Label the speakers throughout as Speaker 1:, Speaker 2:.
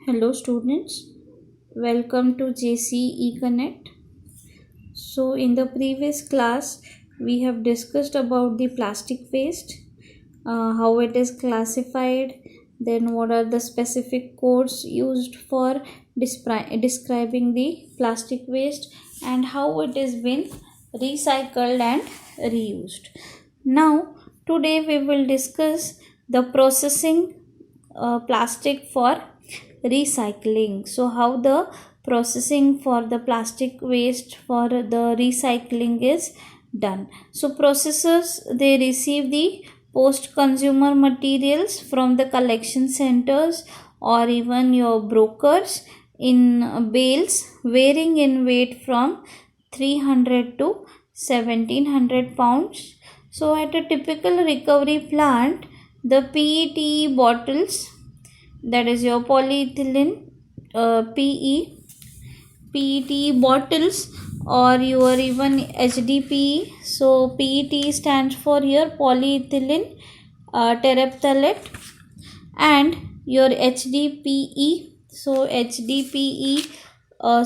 Speaker 1: Hello students, welcome to JCE Connect. So in the previous class we have discussed about the plastic waste, how it is classified, then what are the specific codes used for describing the plastic waste and how it is been recycled and reused. Now today we will discuss the processing plastic for recycling. So how the processing for the plastic waste for the recycling is done. So processors, they receive the post consumer materials from the collection centers or even your brokers in bales varying in weight from 300 to 1700 pounds. So at a typical recovery plant, the PET bottles, that is your polyethylene PET bottles, or your even HDPE. So PET stands for your polyethylene terephthalate, and your HDPE. So HDPE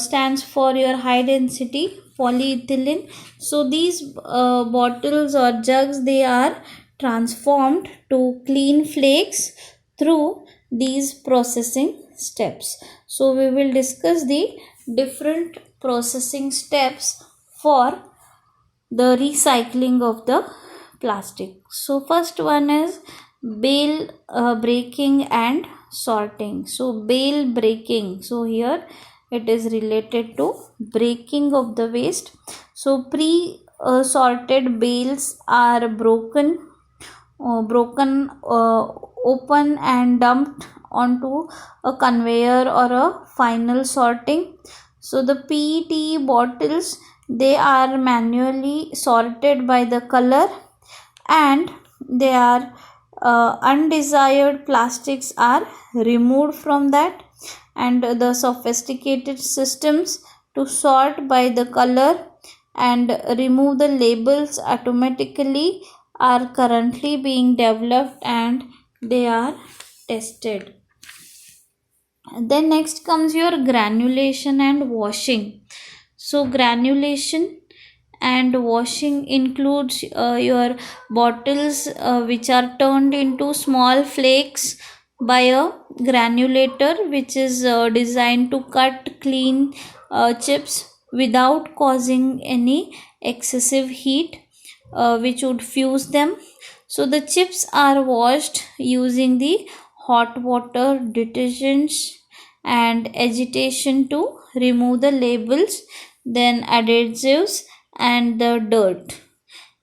Speaker 1: stands for your high density polyethylene. So these bottles or jugs, they are transformed to clean flakes through these processing steps. So we will discuss the different processing steps for the recycling of the plastic. So first one is bale breaking and sorting. So bale breaking, so here it is related to breaking of the waste. So sorted bales are broken open and dumped onto a conveyor or a final sorting. So the PET bottles, they are manually sorted by the color, and they are undesired plastics are removed from that, and the sophisticated systems to sort by the color and remove the labels automatically are currently being developed and they are tested. Then next comes your granulation and washing. So granulation and washing includes your bottles which are turned into small flakes by a granulator, which is designed to cut clean chips without causing any excessive heat which would fuse them. So the chips are washed using the hot water, detergents and agitation to remove the labels, then adhesives and the dirt.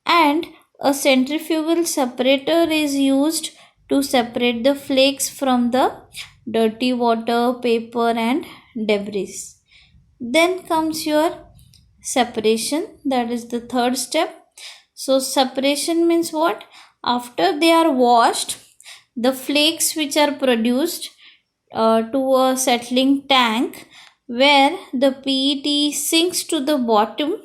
Speaker 1: And a centrifugal separator is used to separate the flakes from the dirty water, paper and debris. Then comes your separation, that is the third step. So separation means what? After they are washed, the flakes which are produced to a settling tank where the PET sinks to the bottom,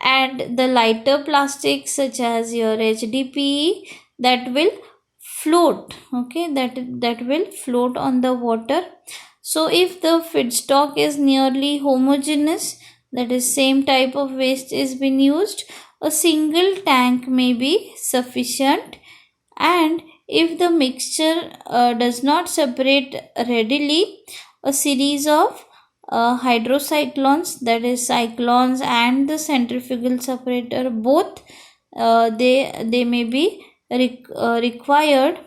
Speaker 1: and the lighter plastics such as your HDPE, that will float, okay, that will float on the water. So if the feedstock is nearly homogeneous, that is same type of waste is being used, a single tank may be sufficient. And if the mixture does not separate readily, a series of hydrocyclones, that is cyclones, and the centrifugal separator, both they may be required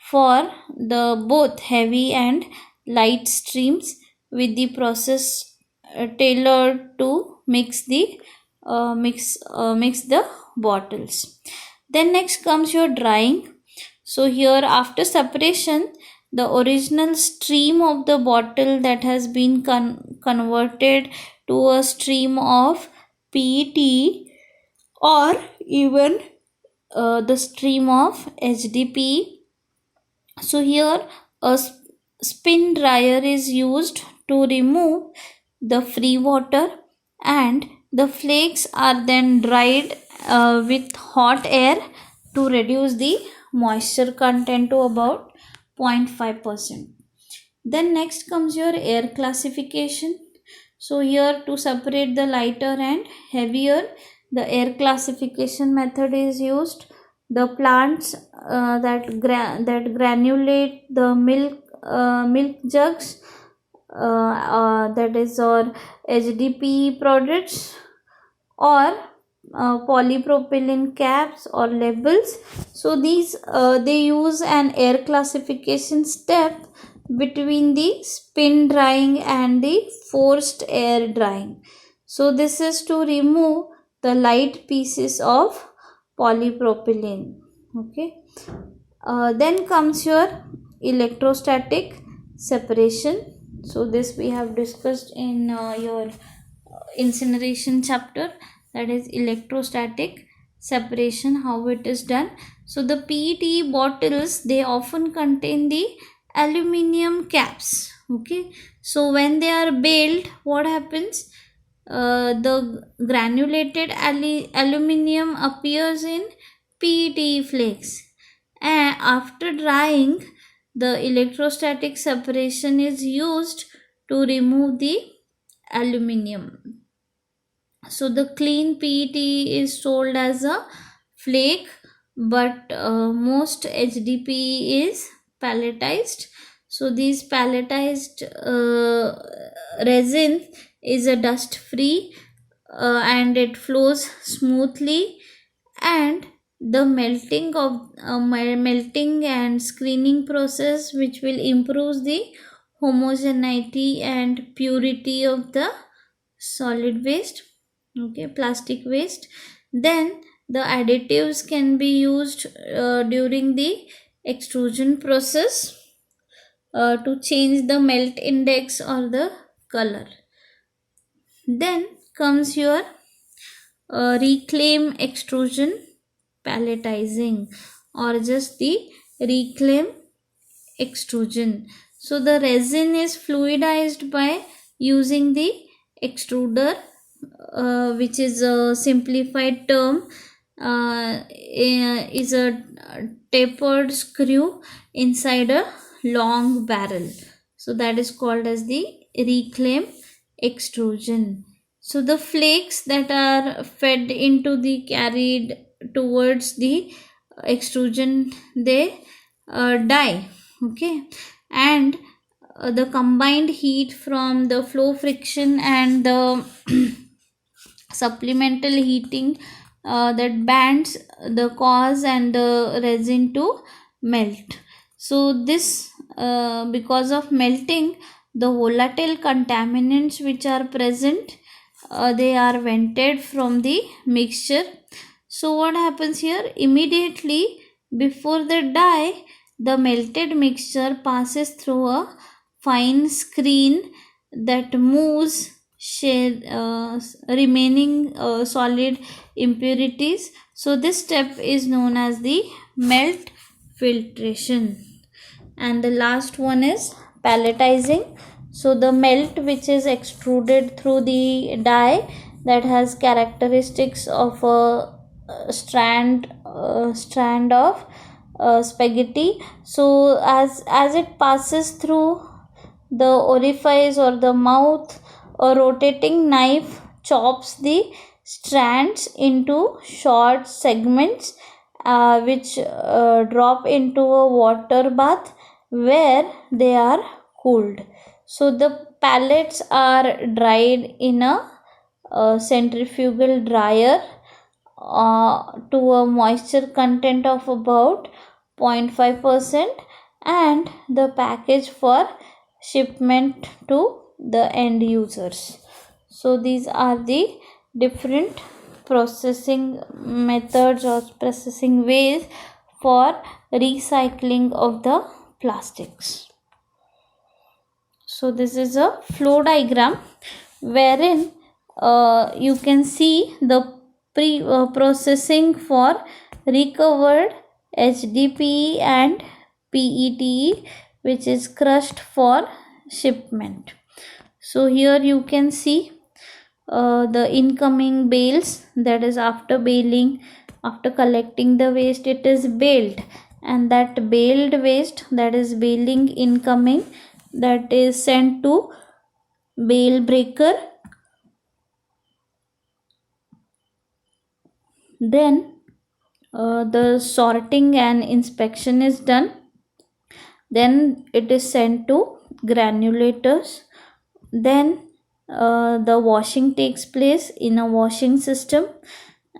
Speaker 1: for the both heavy and light streams, with the process tailored to mix the bottles. Then next comes your drying. So here after separation, the original stream of the bottle that has been converted to a stream of PET, or even the stream of HDPE. So here a spin dryer is used to remove the free water, and the flakes are then dried with hot air to reduce the moisture content to about 0.5%. Then next comes your air classification. So here, to separate the lighter and heavier, the air classification method is used. The plants that granulate the milk jugs, that is, or HDPE products, or polypropylene caps or labels. So these they use an air classification step between the spin drying and the forced air drying. So this is to remove the light pieces of polypropylene. Okay. Then comes your electrostatic separation. So this we have discussed in your incineration chapter, that is electrostatic separation, how it is done. So the PET bottles, they often contain the aluminium caps. Okay, so when they are baled, what happens? The granulated aluminium appears in PET flakes, and after drying, the electrostatic separation is used to remove the aluminium. So the clean PET is sold as a flake, but most HDPE is pelletized. So these pelletized resin is a dust free, and it flows smoothly, and the melting and screening process, which will improve the homogeneity and purity of the solid waste, okay, plastic waste. Then the additives can be used during the extrusion process to change the melt index or the color. Then comes your reclaim extrusion palletizing, or just the reclaim extrusion. So the resin is fluidized by using the extruder, which is a simplified term, is a tapered screw inside a long barrel. So that is called as the reclaim extrusion. So the flakes that are fed into the carried towards the extrusion, they die. Okay, and the combined heat from the flow friction and the supplemental heating that bands the cause and the resin to melt. So this because of melting, the volatile contaminants which are present, they are vented from the mixture. So what happens here? Immediately before the dye, the melted mixture passes through a fine screen that moves remaining solid impurities. So this step is known as the melt filtration. And the last one is pelletizing. So the melt which is extruded through the die, that has characteristics of a strand of spaghetti. So as it passes through the orifice or the mouth, a rotating knife chops the strands into short segments, which drop into a water bath where they are cooled. So the pellets are dried in a centrifugal dryer to a moisture content of about 0.5%, and the package for shipment to the end users. So these are the different processing methods or processing ways for recycling of the plastics. So this is a flow diagram wherein you can see the processing for recovered HDPE and PET, which is crushed for shipment. So here you can see the incoming bales, that is after baling, after collecting the waste, it is baled, and that baled waste, that is baling incoming, that is sent to bale breaker. Then the sorting and inspection is done. Then it is sent to granulators. Then the washing takes place in a washing system,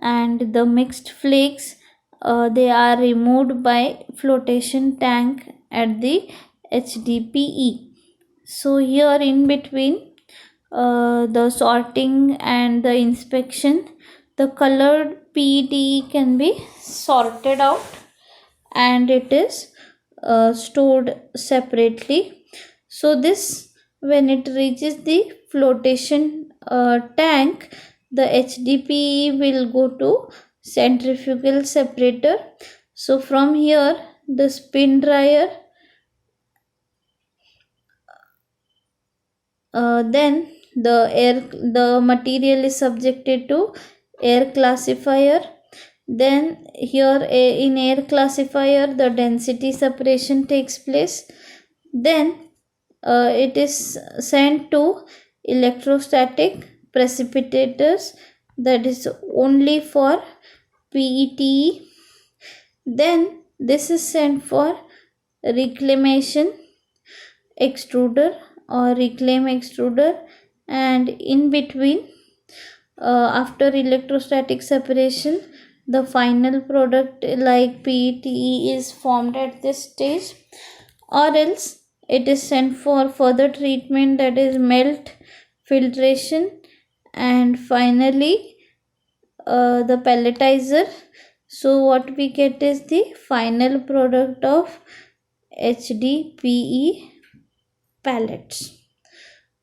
Speaker 1: and the mixed flakes they are removed by flotation tank at the HDPE. So here in between the sorting and the inspection, the colored PET can be sorted out and it is stored separately. So this, when it reaches the flotation tank, the HDPE will go to centrifugal separator. So from here the spin dryer, then the material is subjected to air classifier. Then here in air classifier the density separation takes place. Then it is sent to electrostatic precipitators, that is only for PET. Then this is sent for reclamation extruder or reclaim extruder, and in between after electrostatic separation the final product like PET is formed at this stage, or else it is sent for further treatment, that is melt, filtration, and finally the pelletizer. So what we get is the final product of HDPE pellets.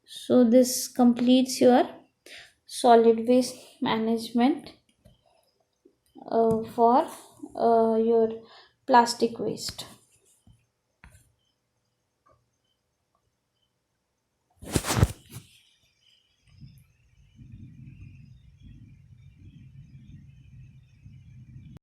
Speaker 1: So this completes your solid waste management for your plastic waste.